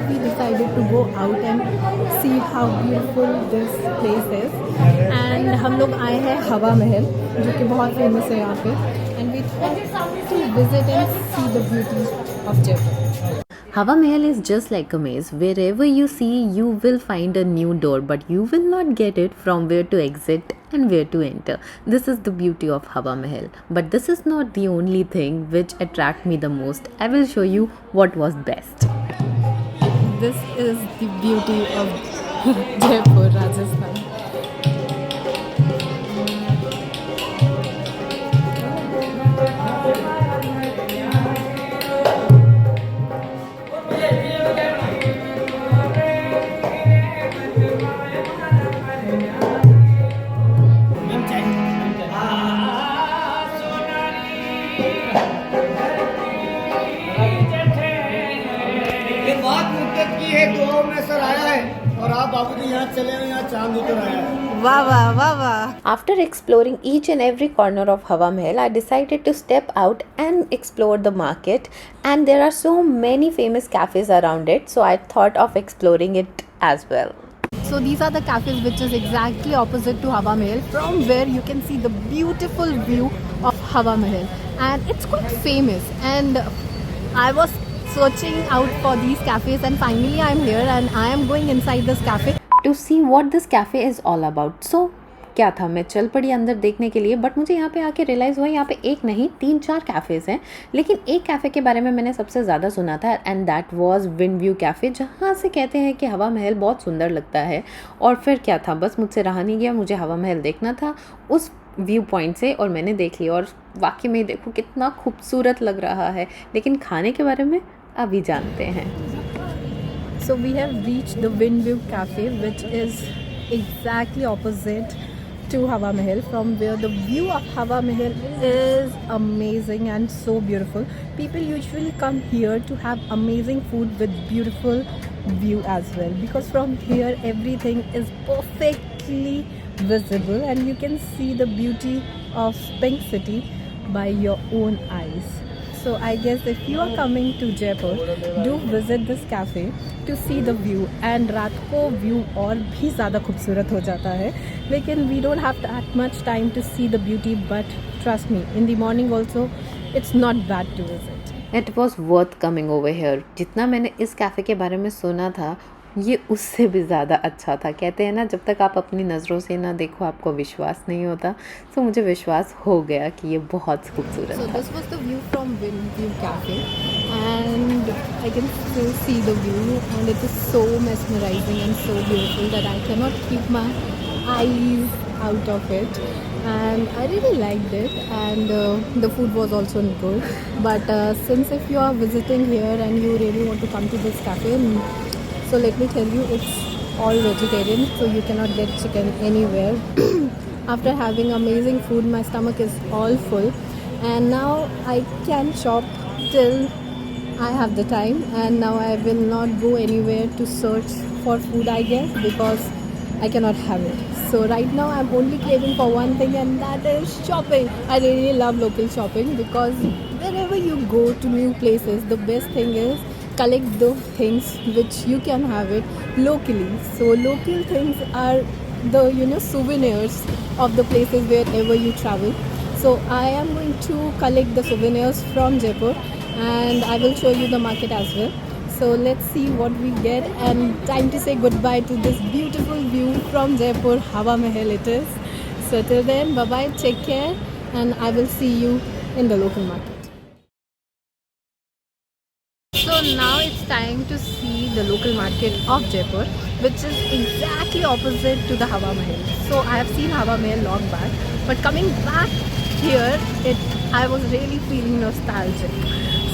we decided to go out and see how beautiful this place is. And हम लोग आए हैं हवा महल, जो कि बहुत फेमस है यहाँ पे. And we thought to visit and see the beauty of Jaipur. Hava Mahal is just like a maze. Wherever you see, you will find a new door, but you will not get it from where to exit and where to enter. This is the beauty of Hava Mahal. But this is not the only thing which attracted me the most. I will show you what was best. This is the beauty of Jaipur, Rajasthan. और आप बाबूजी यहाँ चले हुए, यहाँ चांद उतर आया है. वाह वाह वाह वाह. After exploring each and every corner of Hava Mahal, I decided to step out and explore the market. And there are so many famous cafes around it, so I thought of exploring it as well. So these are the cafes which is exactly opposite to Hava Mahal, from where you can see the beautiful view of Hava Mahal. And it's quite famous. And I was searching out for these cafes, and finally I'm here and I am going inside this cafe To see what this cafe is all about. So क्या था, मैं चल पड़ी अंदर देखने के लिए. But मुझे यहाँ पे आके रियलाइज़ हुआ यहाँ पे एक नहीं 3-4 कैफ़ेज़ हैं. लेकिन एक कैफ़े के बारे में मैंने सबसे ज़्यादा सुना था, and that was wind view cafe, जहाँ से कहते हैं कि हवा महल बहुत सुंदर लगता है. और फिर क्या था, बस मुझसे रहा नहीं गया, मुझे हवा महल देखना था उस व्यू पॉइंट से, और मैंने देख लिया. और वाकई में देखो कितना खूबसूरत लग रहा है. लेकिन खाने के बारे में अभी जानते हैं. So we have reached the Wind View Cafe, which is exactly opposite to Hava Mahal, from where the view of Hava Mahal is amazing and so beautiful. People usually come here to have amazing food with beautiful view as well, because from here everything is perfectly visible and you can see the beauty of Pink City by your own eyes. So I guess if you are coming to Jaipur, do visit this cafe to see the view. And रात को view और भी ज़्यादा खूबसूरत हो जाता है. लेकिन we don't have that much time to see the beauty, but trust me, in the morning also, it's not bad to visit. It was worth coming over here. जितना मैंने इस कैफ़े के बारे में सुना था, ये उससे भी ज़्यादा अच्छा था. कहते हैं ना, जब तक आप अपनी नज़रों से ना देखो आपको विश्वास नहीं होता. सो मुझे विश्वास हो गया कि ये बहुत खूबसूरत था. So this was the view from Wind View Cafe, and I can still see the view, and it is so mesmerizing and so beautiful that I cannot keep my eyes out of it. And I really liked it, and the food was also good. But since if you are visiting here and you really want to come to this cafe, so let me tell you, it's all vegetarian, so you cannot get chicken anywhere. After having amazing food, my stomach is all full, and now I can shop till I have the time, and now I will not go anywhere to search for food, I guess, because I cannot have it. So right now I'm only craving for one thing, and that is shopping. I really love local shopping, because wherever you go to new places, the best thing is collect the things which you can have it locally. So local things are the souvenirs of the places wherever you travel. So I am going to collect the souvenirs from Jaipur, and I will show you the market as well. So let's see what we get, and time to say goodbye to this beautiful view from Jaipur. Hava Mahal it is. So till then, bye bye, take care, and I will see you in the local market. So now it's time to see the local market of Jaipur, which is exactly opposite to the Hava Mahal. So I have seen Hava Mahal long back, but coming back here, I was really feeling nostalgic.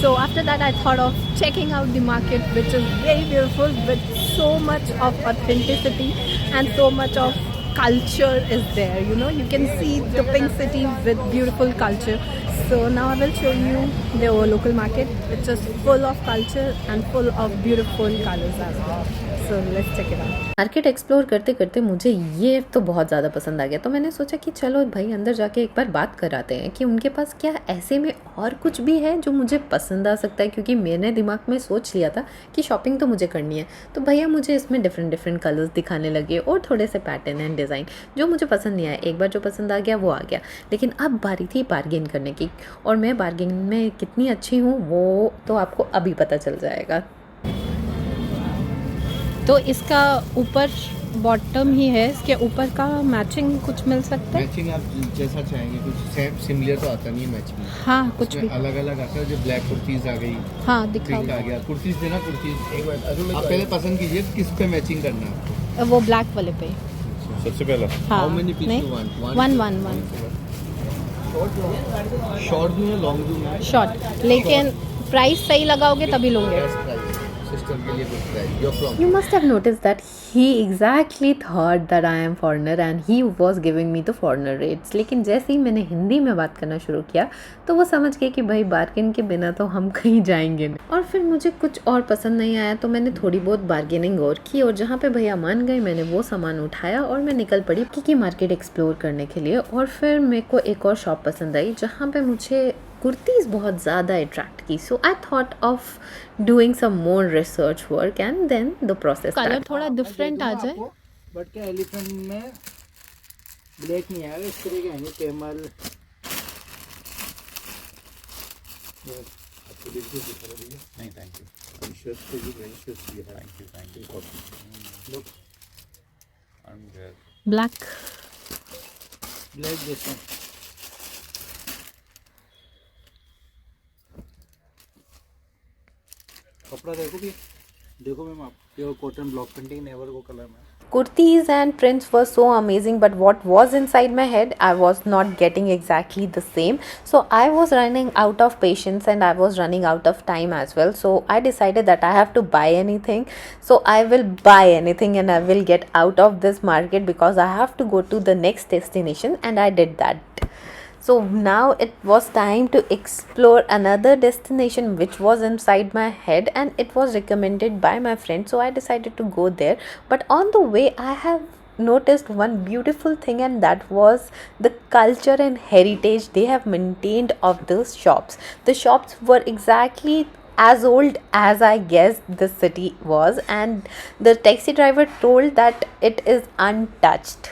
So after that, I thought of checking out the market, which is very beautiful with so much of authenticity and so much of culture is there. You can see the Pink City with beautiful culture. So now I will show you the local market. It's just full of culture and full of beautiful colors as well. So let's check it out. Market explore करते करते मुझे ये तो बहुत ज़्यादा पसंद आ गया, तो मैंने सोचा कि चलो भाई अंदर जाके एक बार बात कराते हैं कि उनके पास क्या ऐसे में और कुछ भी है जो मुझे पसंद आ सकता है, क्योंकि मैंने दिमाग में सोच लिया था कि शॉपिंग तो मुझे करनी है। तो भैया मुझे इसमें डिफरेंट कलर्स दिखाने लगे और थोड़े से पैटर्न एंड डिज़ाइन जो मुझे पसंद नहीं आया। एक बार जो पसंद आ गया वो आ गया, लेकिन अब बारी थी बार्गेन करने की, और मैं बार्गेन में कितनी अच्छी हूँ वो तो आपको अभी पता चल जाएगा। तो इसका ऊपर बॉटम ही है, इसके ऊपर का मैचिंग कुछ मिल सकता है? मैचिंग आप जैसा चाहेंगे, कुछ सेम सिमिलर तो आता नहीं है मैचिंग। हाँ कुछ भी अलग अलग आता है, जो ब्लैक कुर्तीज आ गई, हाँ दिखाओ। पिंक आ गया, कुर्तीज देना कुर्तीज। एक बार आप पहले पसंद कीजिए किस पे मैचिंग करना है आपको। वो ब्लैक वाले पे। सबसे पहला हाँ हाउ मेनी पीस नहीं यू वांट? वन शॉर्ट दूं या लॉन्ग दूं? शॉर्ट, लेकिन प्राइस सही लगाओगे तभी लूँगे। सिस्टर के लिए कुछ price. You're from? You must have noticed that he exactly thought that I am foreigner and he was giving me the foreigner rates. लेकिन जैसे ही मैंने हिंदी में बात करना शुरू किया तो वो समझ गए कि भाई बार्गेन के बिना तो हम कहीं जाएंगे नहीं। और फिर मुझे कुछ और पसंद नहीं आया तो मैंने थोड़ी बहुत बार्गेनिंग और की, और जहाँ पे भैया मान गए मैंने वो सामान उठाया और मैं निकल पड़ी की मार्केट एक्सप्लोर करने के लिए। और फिर मेरे को एक और शॉप पसंद आई जहाँ पे मुझे कुर्तीज़ बहुत ज़्यादा अट्रैक्ट की। So I thought of doing some more research work and then the process. Colour थोड़ा डिफरेंट आ जाए। बट क्या एलिफेंट में ब्लैक नहीं आएगा, इस तरह का है नहीं कैमल। नहीं thank you. Thank you. Black black जैसा कपड़ा देखो मैम, आप pure cotton block printing never वो कलर में। Kurtis and prints were so amazing, but what was inside my head, I was not getting exactly the same. So I was running out of patience and I was running out of time as well. So I decided that I have to buy anything. So I will buy anything and I will get out of this market because I have to go to the next destination, and I did that. So now it was time to explore another destination which was inside my head and it was recommended by my friend. So I decided to go there. But on the way I have noticed one beautiful thing, and that was the culture and heritage they have maintained of those shops. The shops were exactly as old as I guessed the city was, and the taxi driver told that it is untouched.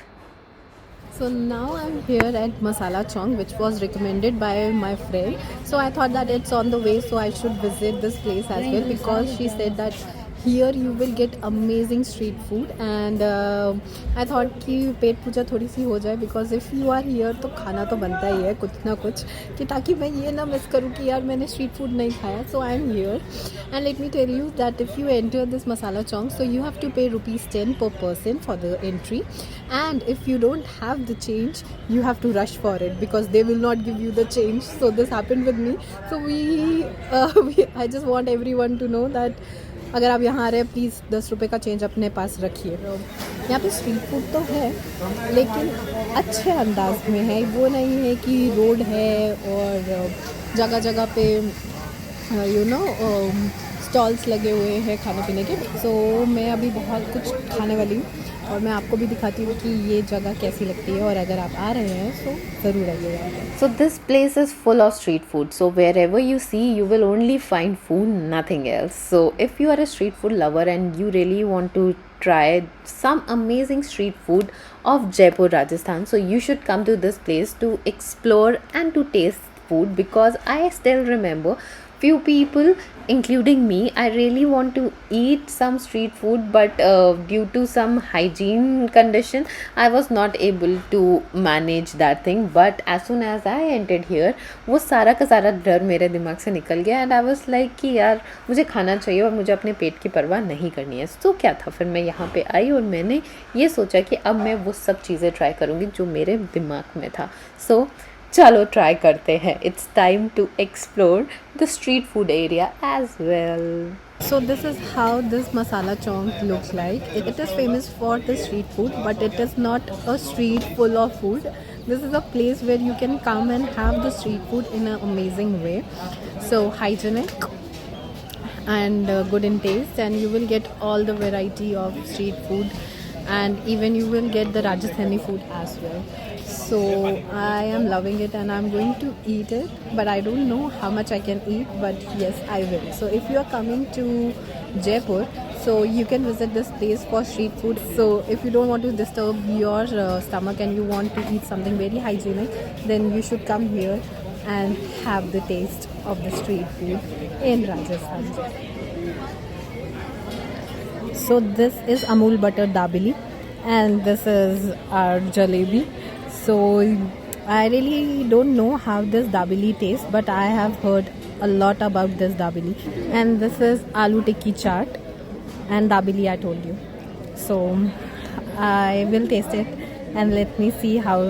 So now I'm here at Masala Chowk, which was recommended by my friend. So I thought that it's on the way, so I should visit this place as well, because she said that here you will get amazing street food. And I thought कि पेट पूजा थोड़ी सी हो जाए, because if you are here तो खाना तो बनता ही है कुछ ना कुछ, कि ताकि मैं ये ना मिस करूँ कि यार मैंने street food नहीं खाया. So I am here, and let me tell you that if you enter this Masala Chowk, so you have to pay ₹10 per person for the entry, and if you don't have the change you have to rush for it because they will not give you the change. So this happened with me. So I just want everyone to know that अगर आप यहाँ आ रहे हैं please 10 रुपये का change अपने पास रखिए. यहाँ पे स्ट्रीट फूड तो है लेकिन अच्छे अंदाज में है, वो नहीं है कि रोड है और जगह जगह पे स्टॉल्स लगे हुए हैं खाने पीने के. सो मैं अभी बहुत कुछ खाने वाली हूँ और मैं आपको भी दिखाती हूँ कि ये जगह कैसी लगती है, और अगर आप आ रहे हैं तो ज़रूर आइएगा. So this place is full of street food. So wherever you see, you will only find food, nothing else. So if you are a street food lover and you really want to try some amazing street food of Jaipur, Rajasthan, so you should come to this place to explore and to taste food, because I still remember few people including me, I really want to eat some street food, but due to some hygiene condition I was not able to manage that thing. But as soon as I entered here, वो सारा का सारा डर मेरे दिमाग से निकल गया, and I was like कि यार मुझे खाना चाहिए और मुझे अपने पेट की परवाह नहीं करनी है. तो क्या था, फिर मैं यहाँ पे आई और मैंने ये सोचा कि अब मैं वो सब चीज़ें ट्राई करूँगी जो मेरे दिमाग में था. सो चलो ट्राई करते हैं. It's time to explore the street food area as well. So this is how this Masala Chowk looks like. It is famous for the street food, but it is not a street full of food. This is a place where you can come and have the street food in an amazing way. So hygienic, and good in taste, and you will get all the variety of street food, and even you will get the Rajasthani food as well. So I am loving it and I'm going to eat it, but I don't know how much I can eat, but yes, I will. So if you are coming to Jaipur, so you can visit this place for street food. So if you don't want to disturb your stomach and you want to eat something very hygienic, then you should come here and have the taste of the street food in Rajasthan. So this is Amul butter dabili, and this is our jalebi. So I really don't know how this dabili tastes, but I have heard a lot about this dabili. And this is aloo tikki chaat and dabili, I told you. So I will taste it and let me see how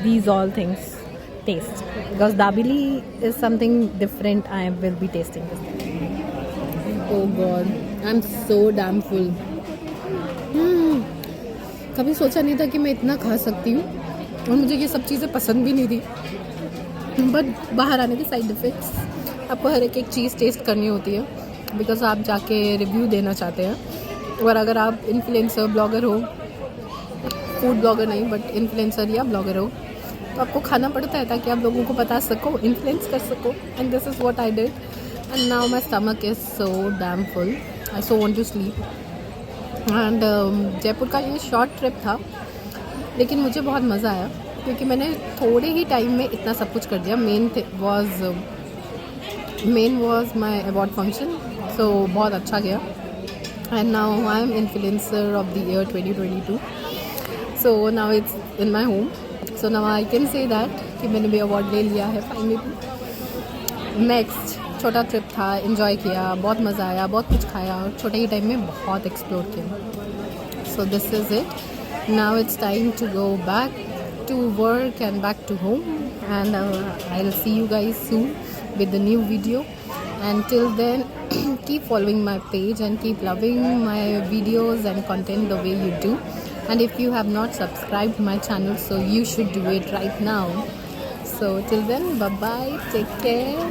these all things taste, because dabili is something different I will be tasting this time. Oh god, I'm so damn full. कभी सोचा नहीं था कि मैं इतना खा सकती हूँ, और मुझे ये सब चीज़ें पसंद भी नहीं थी, बट बाहर आने के साइड इफ़ेक्ट्स, आपको हर एक चीज़ टेस्ट करनी होती है, बिकॉज आप जाके रिव्यू देना चाहते हैं। और अगर आप इन्फ्लुएंसर ब्लॉगर हो, फूड ब्लॉगर नहीं बट इन्फ्लुएंसर या ब्लॉगर हो, तो आपको खाना पड़ता है ताकि आप लोगों को बता सको, इन्फ्लुएंस कर सको। And this is what I did, and now my stomach is so damn full, I so want to sleep. And Jaipur का ये शॉर्ट ट्रिप था, लेकिन मुझे बहुत मज़ा आया क्योंकि मैंने थोड़े ही टाइम में इतना सब कुछ कर दिया। Main was my award function, so बहुत अच्छा गया। And now I am influencer of the year 2022, so now it's in my home, so now I can say that कि मैंने भी अवार्ड ले लिया है फाइनली। नेक्स्ट छोटा ट्रिप था, इन्जॉय किया, बहुत मज़ा आया, बहुत कुछ खाया और छोटे ही टाइम में बहुत एक्सप्लोर किया। So this is it, now it's time to go back to work and back to home, and I'll see you guys soon with the new video. Until then, keep following my page and keep loving my videos and content the way you do. And if you have not subscribed my channel, so you should do it right now. So till then, bye bye, take care.